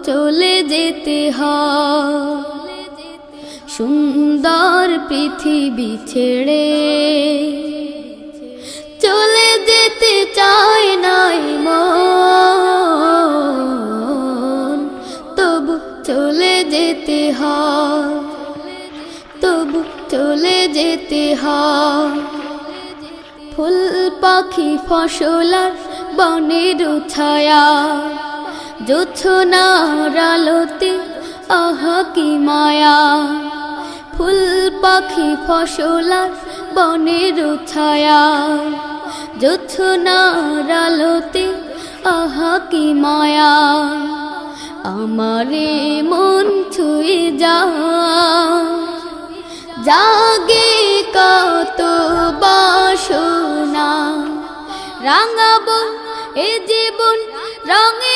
চলে যেতে হয় সুন্দর পৃথিবী ছেড়ে চলে যেতে চায় নাই মন তবু চলে যেতে হয় তবু চলে যেতে হয় ফুল পাখি ফসল আর বনের ছায়া জোছনার আলোতে আহা কি মায়া ফুল পাখি ফসল আর বনের ছায়া জোছনার আলোতে আহা কি মায়া আমারে মন ছুঁয়ে জাগে কত বাসনা রাঙাবো এ জীবন রঙে